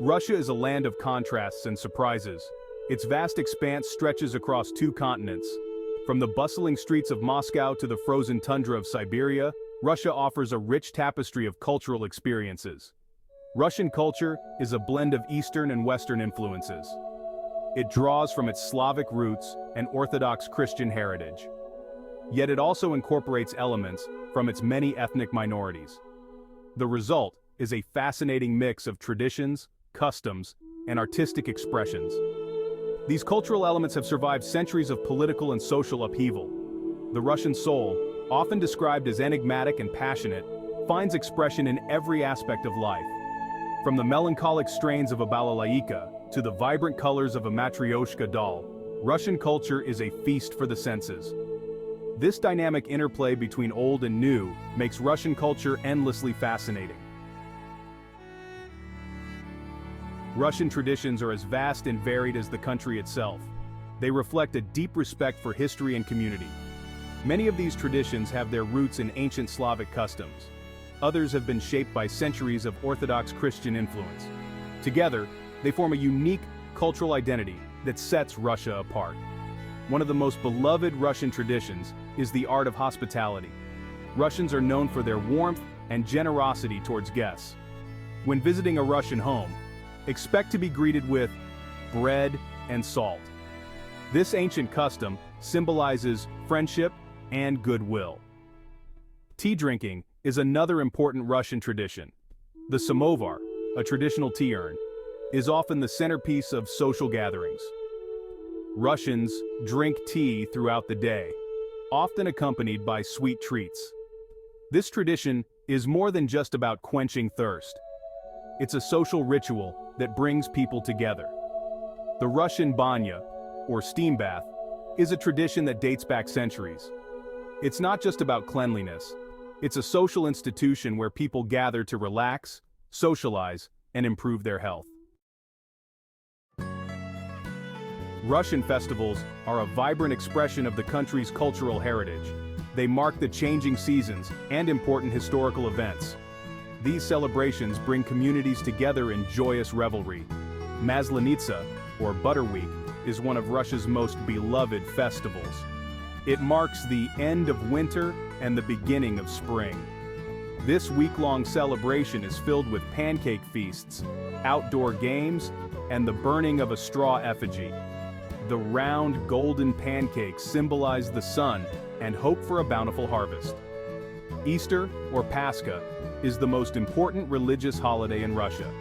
Russia is a land of contrasts and surprises. Its vast expanse stretches across two continents. From the bustling streets of Moscow to the frozen tundra of Siberia, Russia offers a rich tapestry of cultural experiences. Russian culture is a blend of Eastern and Western influences. It draws from its Slavic roots and Orthodox Christian heritage. Yet it also incorporates elements from its many ethnic minorities. The result is a fascinating mix of traditions, customs, and artistic expressions. These cultural elements have survived centuries of political and social upheaval. The Russian soul, often described as enigmatic and passionate, finds expression in every aspect of life. From the melancholic strains of a balalaika to the vibrant colors of a matryoshka doll, Russian culture is a feast for the senses. This dynamic interplay between old and new makes Russian culture endlessly fascinating. Russian traditions are as vast and varied as the country itself. They reflect a deep respect for history and community. Many of these traditions have their roots in ancient Slavic customs. Others have been shaped by centuries of Orthodox Christian influence. Together, they form a unique cultural identity that sets Russia apart. One of the most beloved Russian traditions is the art of hospitality. Russians are known for their warmth and generosity towards guests. When visiting a Russian home, expect to be greeted with bread and salt. This ancient custom symbolizes friendship and goodwill. Tea drinking is another important Russian tradition. The samovar, a traditional tea urn, is often the centerpiece of social gatherings. Russians drink tea throughout the day, often accompanied by sweet treats. This tradition is more than just about quenching thirst. It's a social ritual that brings people together. The Russian banya, or steam bath, is a tradition that dates back centuries. It's not just about cleanliness. It's a social institution where people gather to relax, socialize, and improve their health. Russian festivals are a vibrant expression of the country's cultural heritage. They mark the changing seasons and important historical events. These celebrations bring communities together in joyous revelry. Maslenitsa, or Butter Week, is one of Russia's most beloved festivals. It marks the end of winter and the beginning of spring. This week-long celebration is filled with pancake feasts, outdoor games, and the burning of a straw effigy. The round, golden pancakes symbolize the sun and hope for a bountiful harvest. Easter, or Pascha, is the most important religious holiday in Russia.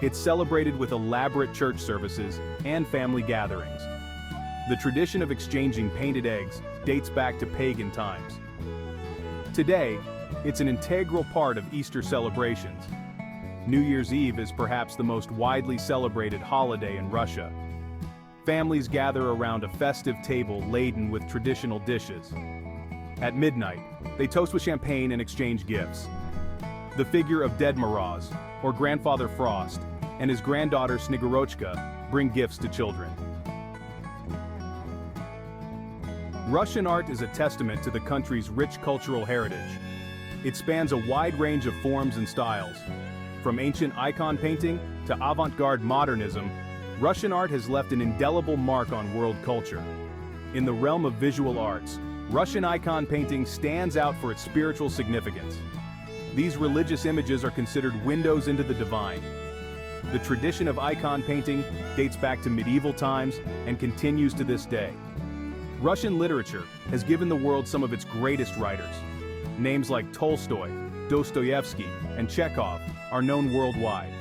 It's celebrated with elaborate church services and family gatherings. The tradition of exchanging painted eggs dates back to pagan times. Today, it's an integral part of Easter celebrations. New Year's Eve is perhaps the most widely celebrated holiday in Russia. Families gather around a festive table laden with traditional dishes. At midnight, they toast with champagne and exchange gifts. The figure of Ded Moroz, or Grandfather Frost, and his granddaughter Snegorochka bring gifts to children. Russian art is a testament to the country's rich cultural heritage. It spans a wide range of forms and styles. From ancient icon painting to avant-garde modernism, Russian art has left an indelible mark on world culture. In the realm of visual arts, Russian icon painting stands out for its spiritual significance. These religious images are considered windows into the divine. The tradition of icon painting dates back to medieval times and continues to this day. Russian literature has given the world some of its greatest writers. Names like Tolstoy, Dostoevsky, and Chekhov are known worldwide.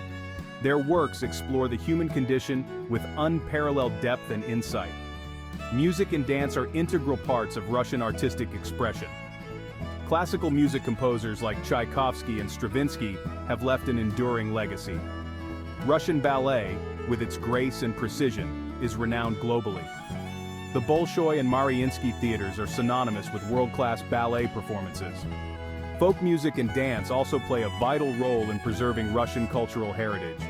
Their works explore the human condition with unparalleled depth and insight. Music and dance are integral parts of Russian artistic expression. Classical music composers like Tchaikovsky and Stravinsky have left an enduring legacy. Russian ballet, with its grace and precision, is renowned globally. The Bolshoi and Mariinsky theaters are synonymous with world-class ballet performances. Folk music and dance also play a vital role in preserving Russian cultural heritage.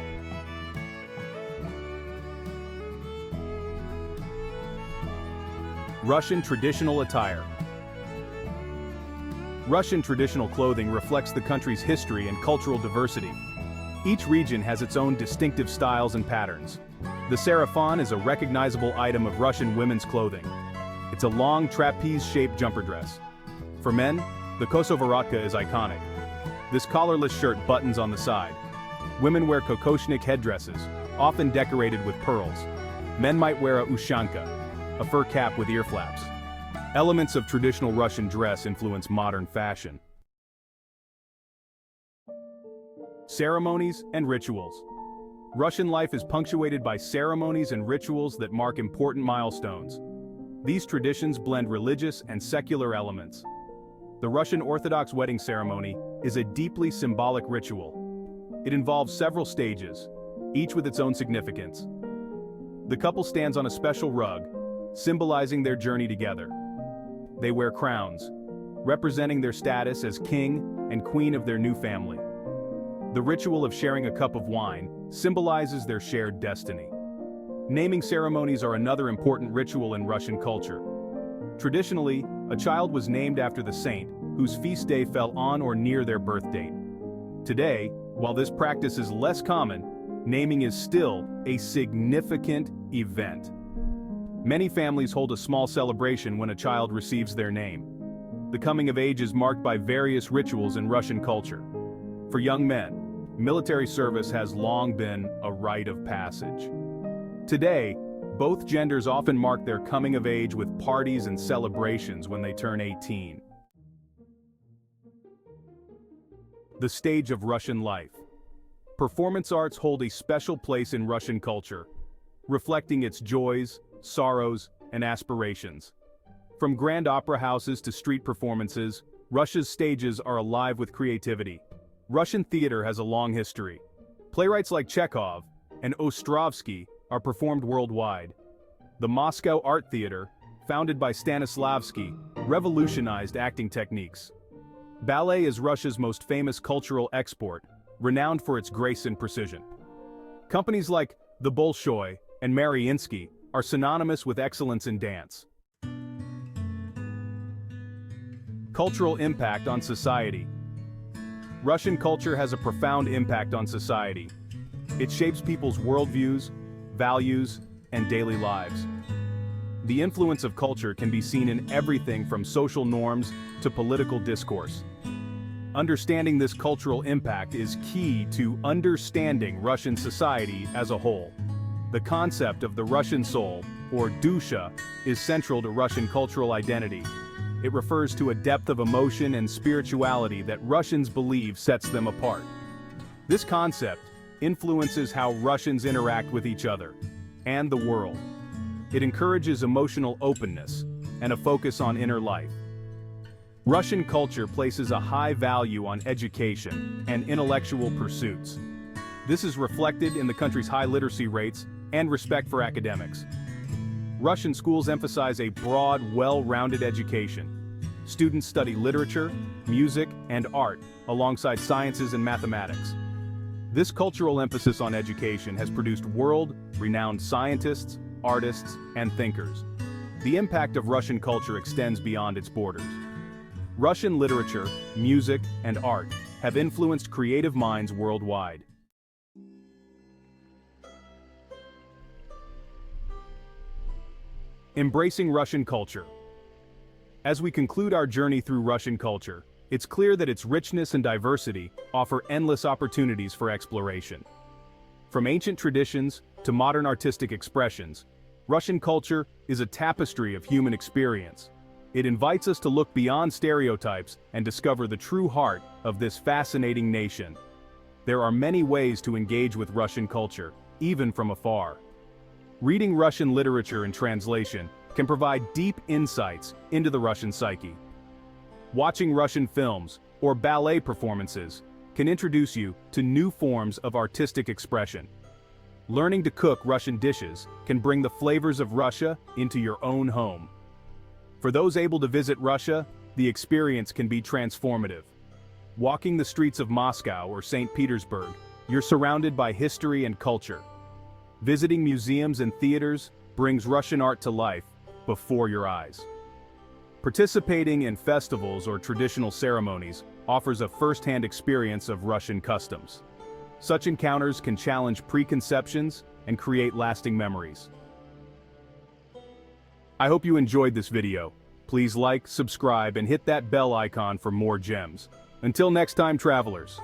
Russian traditional attire. Russian traditional clothing reflects the country's history and cultural diversity. Each region has its own distinctive styles and patterns. The sarafan is a recognizable item of Russian women's clothing. It's a long trapeze-shaped jumper dress. For men, the kosovorotka is iconic. This collarless shirt buttons on the side. Women wear kokoshnik headdresses, often decorated with pearls. Men might wear a ushanka, a fur cap with ear flaps. Elements of traditional Russian dress influence modern fashion. Ceremonies and rituals. Russian life is punctuated by ceremonies and rituals that mark important milestones. These traditions blend religious and secular elements. The Russian Orthodox wedding ceremony is a deeply symbolic ritual. It involves several stages, each with its own significance. The couple stands on a special rug, symbolizing their journey together. They wear crowns, representing their status as king and queen of their new family. The ritual of sharing a cup of wine symbolizes their shared destiny. Naming ceremonies are another important ritual in Russian culture. Traditionally, a child was named after the saint, whose feast day fell on or near their birth date. Today, while this practice is less common, naming is still a significant event. Many families hold a small celebration when a child receives their name. The coming of age is marked by various rituals in Russian culture. For young men, military service has long been a rite of passage. Today, both genders often mark their coming of age with parties and celebrations when they turn 18. The stage of Russian life. Performance arts hold a special place in Russian culture, reflecting its joys, sorrows, and aspirations. From grand opera houses to street performances, Russia's stages are alive with creativity. Russian theater has a long history. Playwrights like Chekhov and Ostrovsky are performed worldwide. The Moscow Art Theater, founded by Stanislavski, revolutionized acting techniques. Ballet is Russia's most famous cultural export, renowned for its grace and precision. Companies like the Bolshoi and Mariinsky are synonymous with excellence in dance. Cultural impact on society. Russian culture has a profound impact on society. It shapes people's worldviews, values, and daily lives. The influence of culture can be seen in everything from social norms to political discourse. Understanding this cultural impact is key to understanding Russian society as a whole. The concept of the Russian soul, or dusha, is central to Russian cultural identity. It refers to a depth of emotion and spirituality that Russians believe sets them apart. This concept influences how Russians interact with each other and the world. It encourages emotional openness and a focus on inner life. Russian culture places a high value on education and intellectual pursuits. This is reflected in the country's high literacy rates and respect for academics. Russian schools emphasize a broad, well-rounded education. Students study literature, music, and art, alongside sciences and mathematics. This cultural emphasis on education has produced world-renowned scientists, artists, and thinkers. The impact of Russian culture extends beyond its borders. Russian literature, music, and art have influenced creative minds worldwide. Embracing Russian culture. As we conclude our journey through Russian culture, it's clear that its richness and diversity offer endless opportunities for exploration. From ancient traditions to modern artistic expressions, Russian culture is a tapestry of human experience. It invites us to look beyond stereotypes and discover the true heart of this fascinating nation. There are many ways to engage with Russian culture, even from afar. Reading Russian literature and translation can provide deep insights into the Russian psyche. Watching Russian films or ballet performances can introduce you to new forms of artistic expression. Learning to cook Russian dishes can bring the flavors of Russia into your own home. For those able to visit Russia, the experience can be transformative. Walking the streets of Moscow or St. Petersburg, you're surrounded by history and culture. Visiting museums and theaters brings Russian art to life before your eyes. Participating in festivals or traditional ceremonies offers a first-hand experience of Russian customs. Such encounters can challenge preconceptions and create lasting memories. I hope you enjoyed this video. Please like, subscribe, and hit that bell icon for more gems. Until next time, travelers.